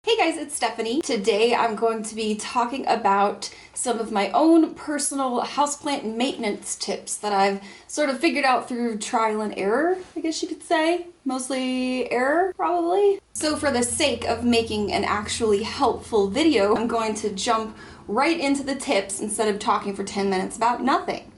Hey guys, it's Stephanie. Today I'm going to be talking about some of my own personal houseplant maintenance tips that I've sort of figured out through trial and error, I guess you could say. Mostly error, probably. So for the sake of making an actually helpful video, I'm going to jump right into the tips instead of talking for 10 minutes about nothing.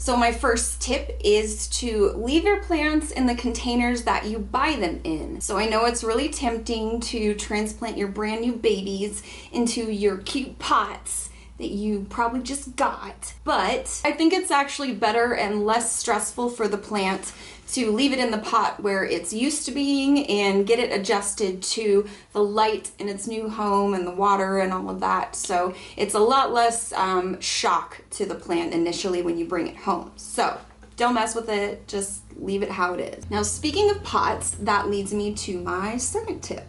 So my first tip is to leave your plants in the containers that you buy them in. So I know it's really tempting to transplant your brand new babies into your cute pots that you probably just got, but I think it's actually better and less stressful for the plant to leave it in the pot where it's used to being and get it adjusted to the light in its new home and the water and all of that. So it's a lot less shock to the plant initially when you bring it home. So don't mess with it, just leave it how it is. Now, speaking of pots, that leads me to my second tip.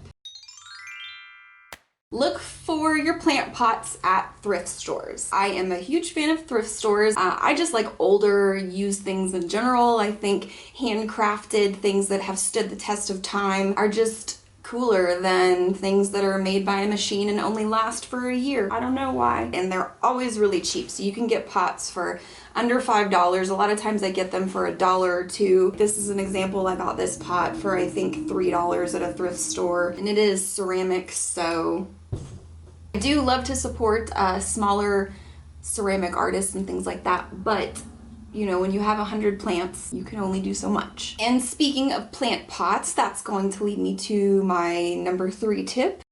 Look for your plant pots at thrift stores. I am a huge fan of thrift stores. I just like older, used things in general. I think handcrafted things that have stood the test of time are just cooler than things that are made by a machine and only last for a year. I don't know why. And they're always really cheap. So you can get pots for under $5. A lot of times I get them for $1 or $2. This is an example. I got this pot for I think $3 at a thrift store, and it is ceramic, so I do love to support smaller ceramic artists and things like that, but you know, when you have 100 plants, you can only do so much. And speaking of plant pots, that's going to lead me to my number 3 tip,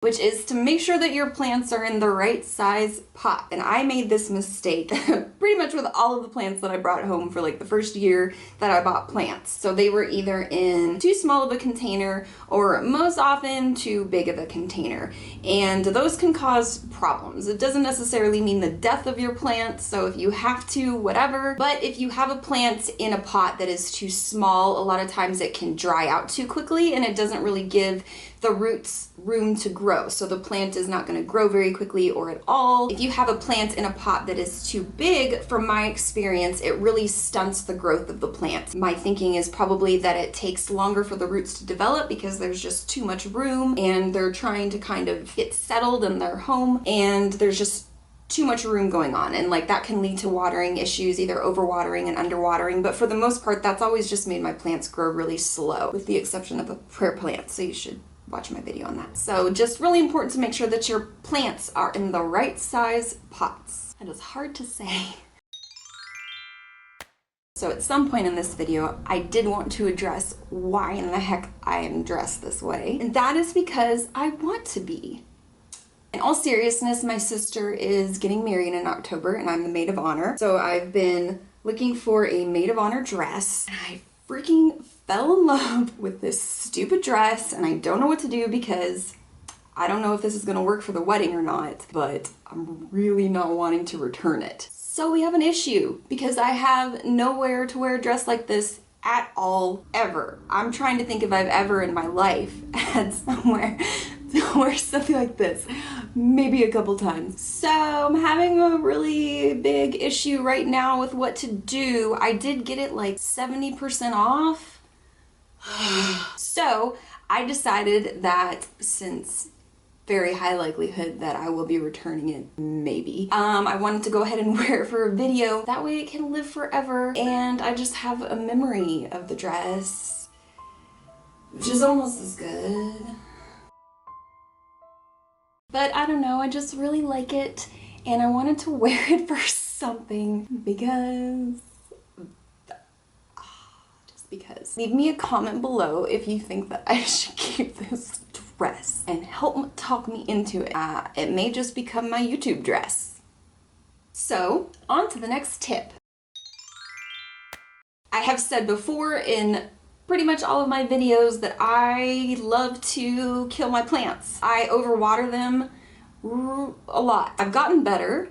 which is to make sure that your plants are in the right size pot. And I made this mistake pretty much with all of the plants that I brought home for like the first year that I bought plants. So they were either in too small of a container or most often too big of a container. And those can cause problems. It doesn't necessarily mean the death of your plant, so if you have to, whatever. But if you have a plant in a pot that is too small, a lot of times it can dry out too quickly and it doesn't really give the roots room to grow. So the plant is not going to grow very quickly or at all. If you have a plant in a pot that is too big, from my experience, it really stunts the growth of the plant. My thinking is probably that it takes longer for the roots to develop because there's just too much room and they're trying to kind of get settled in their home and there's just too much room going on, and like that can lead to watering issues, either overwatering and underwatering, but for the most part that's always just made my plants grow really slow, with the exception of a prayer plant, so you should watch my video on that. So just really important to make sure that your plants are in the right size pots. That is hard to say. So at some point in this video, I did want to address why in the heck I am dressed this way, and that is because I want to be. In all seriousness, my sister is getting married in October and I'm the maid of honor. So I've been looking for a maid of honor dress and I freaking fell in love with this stupid dress and I don't know what to do because I don't know if this is gonna work for the wedding or not, but I'm really not wanting to return it. So we have an issue because I have nowhere to wear a dress like this at all, ever. I'm trying to think if I've ever in my life had somewhere to wear something like this. Maybe a couple times. So I'm having a really big issue right now with what to do. I did get it like 70% off. So I decided that since very high likelihood that I will be returning it, maybe. I wanted to go ahead and wear it for a video. That way it can live forever and I just have a memory of the dress, which is almost as good. But I don't know, I just really like it and I wanted to wear it for something because, just because. Leave me a comment below if you think that I should keep this dress and help talk me into it. It may just become my YouTube dress. So, on to the next tip. I have said before in pretty much all of my videos that I love to kill my plants. I overwater them a lot. I've gotten better.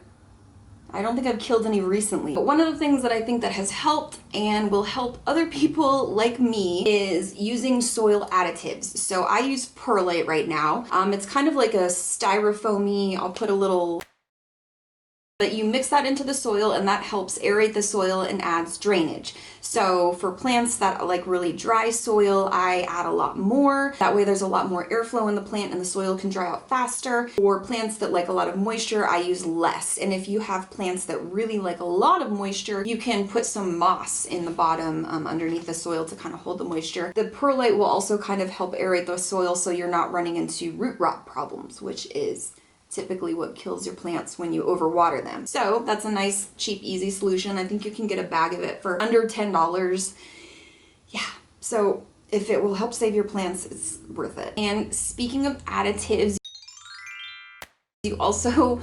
I don't think I've killed any recently. But one of the things that I think that has helped and will help other people like me is using soil additives. So I use perlite right now. It's kind of like a styrofoamy, I'll put a little But you mix that into the soil and that helps aerate the soil and adds drainage. So for plants that like really dry soil, I add a lot more. That way there's a lot more airflow in the plant and the soil can dry out faster. For plants that like a lot of moisture, I use less. And if you have plants that really like a lot of moisture, you can put some moss in the bottom underneath the soil to kind of hold the moisture. The perlite will also kind of help aerate the soil so you're not running into root rot problems, which is typically what kills your plants when you overwater them. So that's a nice, cheap, easy solution. I think you can get a bag of it for under $10. Yeah, so if it will help save your plants, it's worth it. And speaking of additives, you also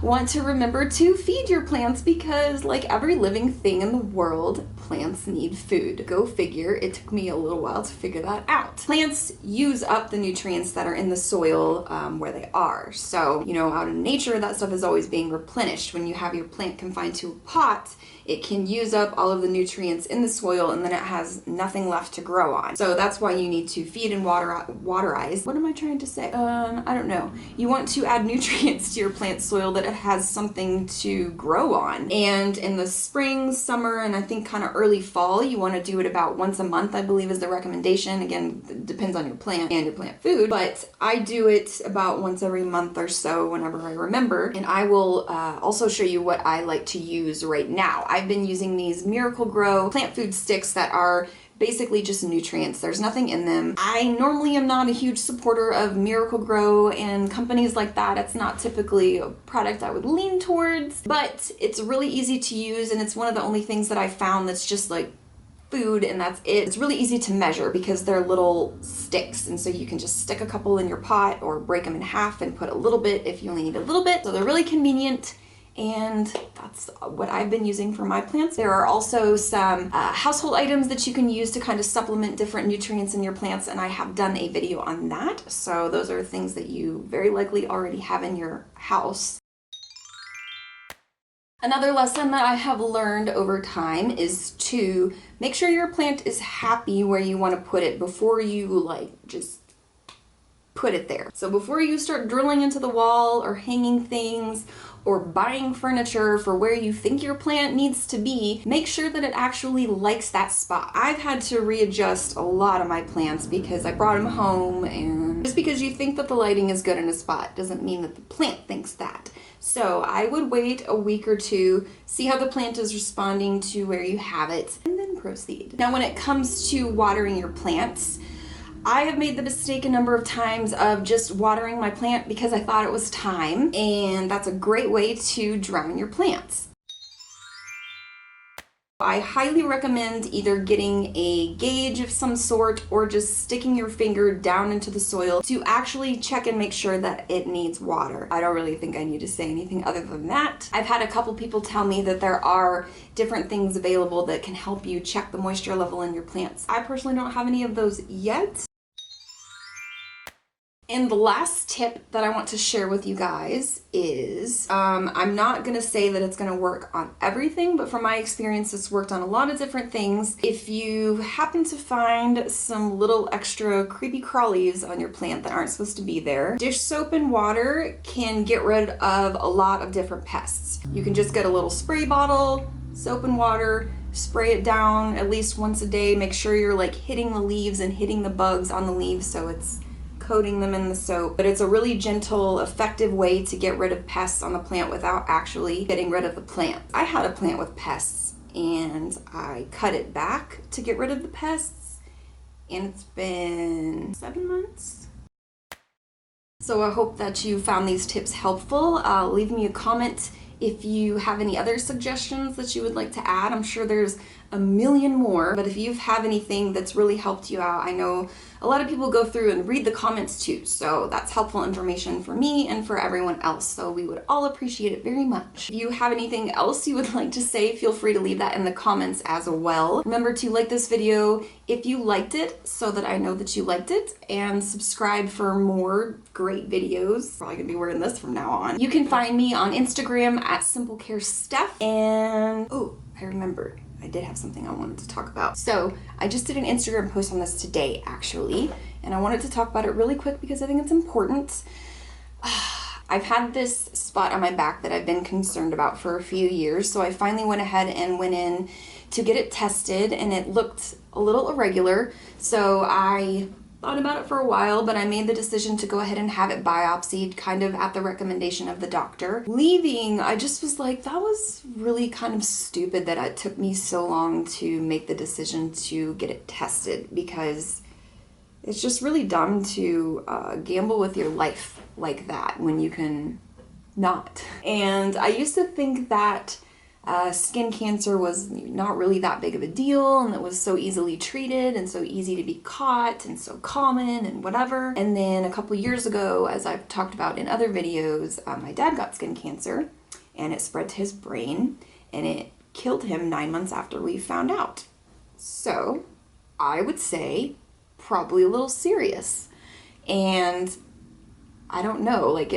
want to remember to feed your plants because like every living thing in the world, plants need food. Go figure, it took me a little while to figure that out. Plants use up the nutrients that are in the soil where they are. So, you know, out in nature, that stuff is always being replenished. When you have your plant confined to a pot, it can use up all of the nutrients in the soil and then it has nothing left to grow on. So that's why you need to feed and waterize. What am I trying to say? I don't know. You want to add nutrients to your plant soil that it has something to grow on. And in the spring, summer, and I think kind of early fall, you want to do it about once a month, I believe is the recommendation. Again, it depends on your plant and your plant food, but I do it about once every month or so whenever I remember. And I will also show you what I like to use right now. I've been using these Miracle Grow plant food sticks that are basically just nutrients. There's nothing in them. I normally am not a huge supporter of Miracle Grow and companies like that. It's not typically a product I would lean towards, but it's really easy to use and it's one of the only things that I found that's just like food and that's it. It's really easy to measure because they're little sticks and so you can just stick a couple in your pot or break them in half and put a little bit if you only need a little bit. So they're really convenient. And that's what I've been using for my plants. There are also some household items that you can use to kind of supplement different nutrients in your plants, and I have done a video on that. So those are things that you very likely already have in your house. Another lesson that I have learned over time is to make sure your plant is happy where you want to put it before you like just put it there. So before you start drilling into the wall or hanging things or buying furniture for where you think your plant needs to be, make sure that it actually likes that spot. I've had to readjust a lot of my plants because I brought them home, and just because you think that the lighting is good in a spot doesn't mean that the plant thinks that. So I would wait a week or two, see how the plant is responding to where you have it, and then proceed. Now when it comes to watering your plants, I have made the mistake a number of times of just watering my plant because I thought it was time, and that's a great way to drown your plants. I highly recommend either getting a gauge of some sort or just sticking your finger down into the soil to actually check and make sure that it needs water. I don't really think I need to say anything other than that. I've had a couple people tell me that there are different things available that can help you check the moisture level in your plants. I personally don't have any of those yet. And the last tip that I want to share with you guys is, I'm not gonna say that it's gonna work on everything, but from my experience, it's worked on a lot of different things. If you happen to find some little extra creepy crawlies on your plant that aren't supposed to be there, dish soap and water can get rid of a lot of different pests. You can just get a little spray bottle, soap and water, spray it down at least once a day. Make sure you're like hitting the leaves and hitting the bugs on the leaves so it's coating them in the soap. But it's a really gentle, effective way to get rid of pests on the plant without actually getting rid of the plant. I had a plant with pests and I cut it back to get rid of the pests, and it's been 7 months. So I hope that you found these tips helpful. Leave me a comment if you have any other suggestions that you would like to add. I'm sure there's a million more, but if you have anything that's really helped you out, I know a lot of people go through and read the comments too, so that's helpful information for me and for everyone else, so we would all appreciate it very much. If you have anything else you would like to say, feel free to leave that in the comments as well. Remember to like this video if you liked it so that I know that you liked it, and subscribe for more great videos. Probably gonna be wearing this from now on. You can find me on Instagram at SimpleCareSteph, and oh, I remembered. I did have something I wanted to talk about. So I just did an Instagram post on this today, actually, and I wanted to talk about it really quick because I think it's important. I've had this spot on my back that I've been concerned about for a few years, so I finally went ahead and went in to get it tested, and it looked a little irregular, so I thought about it for a while, but I made the decision to go ahead and have it biopsied, kind of at the recommendation of the doctor. Leaving, I just was like, that was really kind of stupid that it took me so long to make the decision to get it tested, because it's just really dumb to gamble with your life like that when you can not. And I used to think that skin cancer was not really that big of a deal, and it was so easily treated and so easy to be caught and so common and whatever. And then a couple years ago, as I've talked about in other videos, my dad got skin cancer, and it spread to his brain, and it killed him 9 months after we found out. So I would say probably a little serious. And I don't know, like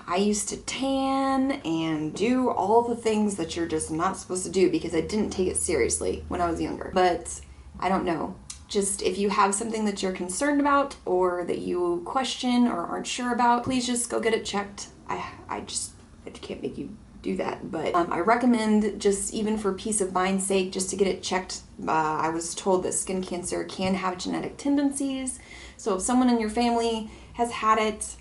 I used to tan and do all the things that you're just not supposed to do because I didn't take it seriously when I was younger. But I don't know. Just if you have something that you're concerned about or that you question or aren't sure about, please just go get it checked. I can't make you do that, but I recommend, just even for peace of mind's sake, just to get it checked. I was told that skin cancer can have genetic tendencies, so if someone in your family has had it,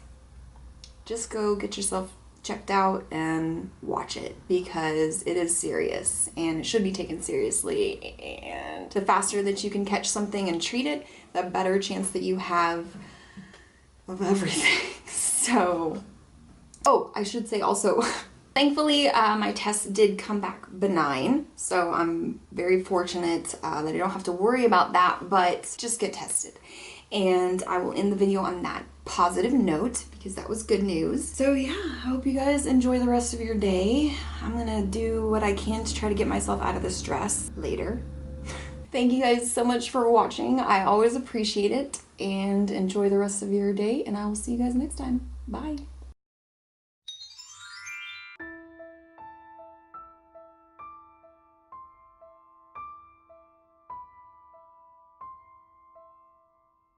just go get yourself checked out and watch it, because it is serious and it should be taken seriously. And the faster that you can catch something and treat it, the better chance that you have of everything. So, oh, I should say also, thankfully, my test did come back benign, so I'm very fortunate that I don't have to worry about that, but just get tested. And I will end the video on that positive note, because that was good news. So yeah, I hope you guys enjoy the rest of your day. I'm gonna do what I can to try to get myself out of this stress later. Thank you guys so much for watching. I always appreciate it, and enjoy the rest of your day, and I will see you guys next time. Bye.